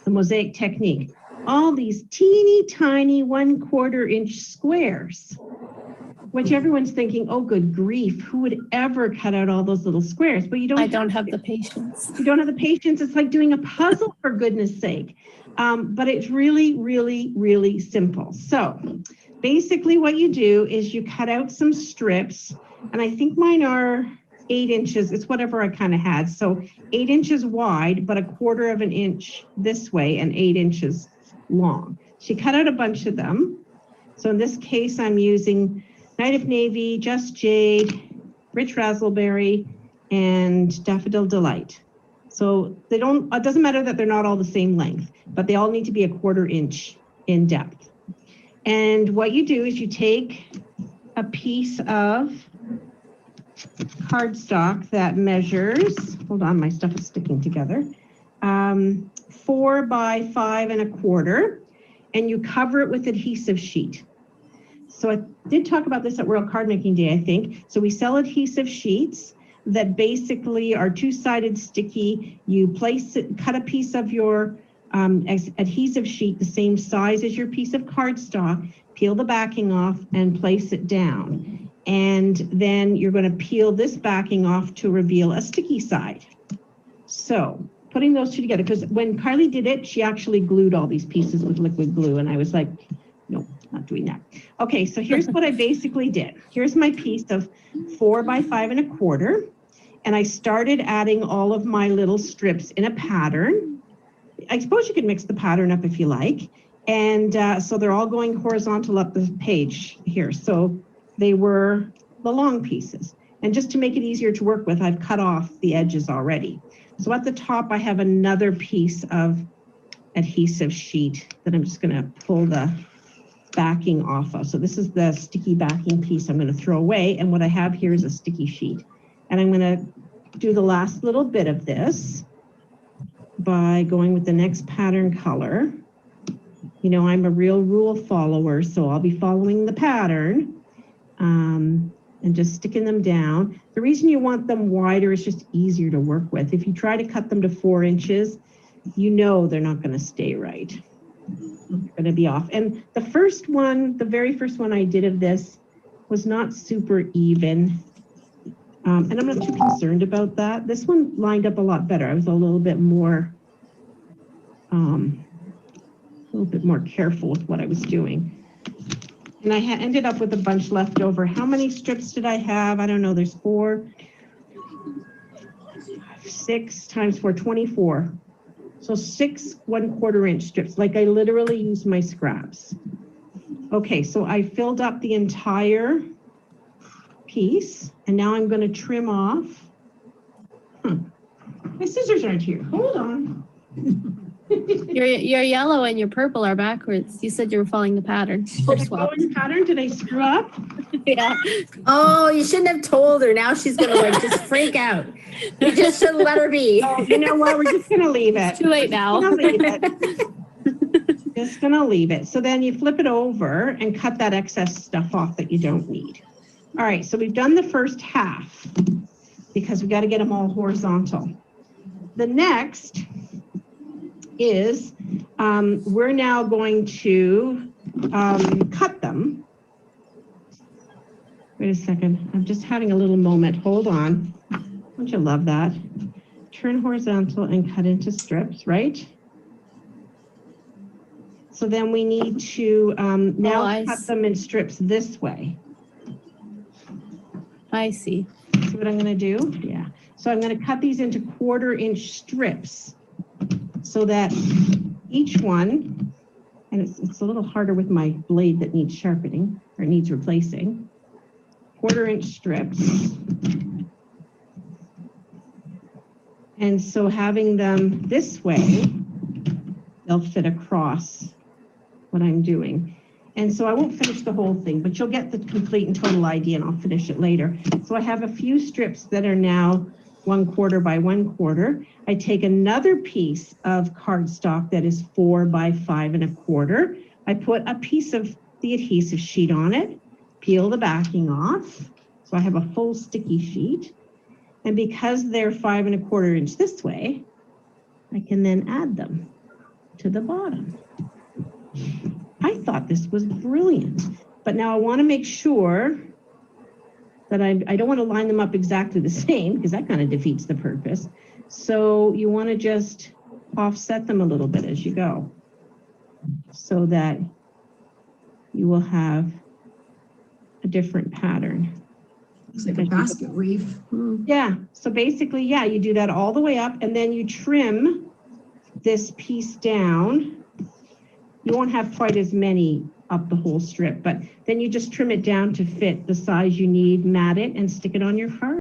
the Mosaic technique. All these teeny tiny 1/4 inch squares, which everyone's thinking, oh, good grief, who would ever cut out all those little squares? But you don't. I don't have the patience. You don't have the patience. It's like doing a puzzle, for goodness sake. But it's really, really, really simple. So basically what you do is you cut out some strips, and I think mine are 8 inches. It's whatever I kind of had. So 8 inches wide, but 1/4 of an inch this way and 8 inches long. She cut out a bunch of them. So in this case, I'm using Night of Navy, Just Jade, Rich Razzleberry, and Daffodil Delight. So they don't, it doesn't matter that they're not all the same length, but they all need to be 1/4 inch in depth. And what you do is you take a piece of cardstock that measures, hold on, my stuff is sticking together, 4 by 5 1/4, and you cover it with adhesive sheet. So I did talk about this at World Card Making Day, I think. So we sell adhesive sheets that basically are 2-sided sticky. You place it, cut a piece of your adhesive sheet the same size as your piece of cardstock, peel the backing off and place it down. And then you're going to peel this backing off to reveal a sticky side. So putting those two together, because when Carly did it, she actually glued all these pieces with liquid glue, and I was like, no, not doing that. Okay, so here's what I basically did. Here's my piece of 4 by 5 1/4, and I started adding all of my little strips in a pattern. I suppose you could mix the pattern up if you like. And so they're all going horizontal up the page here. So they were the long pieces. And just to make it easier to work with, I've cut off the edges already. So at the top, I have another piece of adhesive sheet that I'm just going to pull the backing off of. So this is the sticky backing piece I'm going to throw away. And what I have here is a sticky sheet. And I'm going to do the last little bit of this by going with the next pattern color. You know, I'm a real rule follower, so I'll be following the pattern and just sticking them down. The reason you want them wider is just easier to work with. If you try to cut them to 4 inches, you know they're not going to stay right. They're going to be off. And the first one, the very first one I did of this was not super even. And I'm not too concerned about that. This one lined up a lot better. I was a little bit more careful with what I was doing. And I ended up with a bunch left over. How many strips did I have? I don't know. There's 4, 6 times 4, 24. So 6 1/4 inch strips. Like I literally used my scraps. Okay, so I filled up the entire piece, and now I'm going to trim off. My scissors aren't here. Hold on. Your yellow and your purple are backwards. You said you were following the pattern. Following pattern? Did I screw up? Yeah. Oh, you shouldn't have told her. Now she's gonna like just freak out. You just should let her be. Oh, you know what? We're just gonna leave it. It's too late now. Just gonna leave it. So then you flip it over and cut that excess stuff off that you don't need. All right, so we've done the first half because we got to get them all horizontal. The next is we're now going to cut them. Wait a second, I'm just having a little moment. Hold on. Don't you love that? Turn horizontal and cut into strips, right? So then we need to now cut them in strips this way. I see. See what I'm going to do? Yeah. So I'm going to cut these into 1/4 inch strips so that each one, and it's a little harder with my blade that needs sharpening or needs replacing, 1/4 inch strips. And so having them this way, they'll fit across what I'm doing. And so I won't finish the whole thing, but you'll get the complete and total idea, and I'll finish it later. So I have a few strips that are now 1/4 by 1/4. I take another piece of cardstock that is 4 by 5 1/4. I put a piece of the adhesive sheet on it, peel the backing off. So I have a full sticky sheet. And because they're 5 1/4 inch this way, I can then add them. to the bottom. I thought this was brilliant, but now I want to make sure that I don't want to line them up exactly the same because that kind of defeats the purpose. So you want to just offset them a little bit as you go so that you will have a different pattern. Looks like a basket weave. Yeah, so basically, yeah, you do that all the way up and then you trim this piece down. You won't have quite as many up the whole strip, but then you just trim it down to fit the size you need, mat it, and stick it on your card.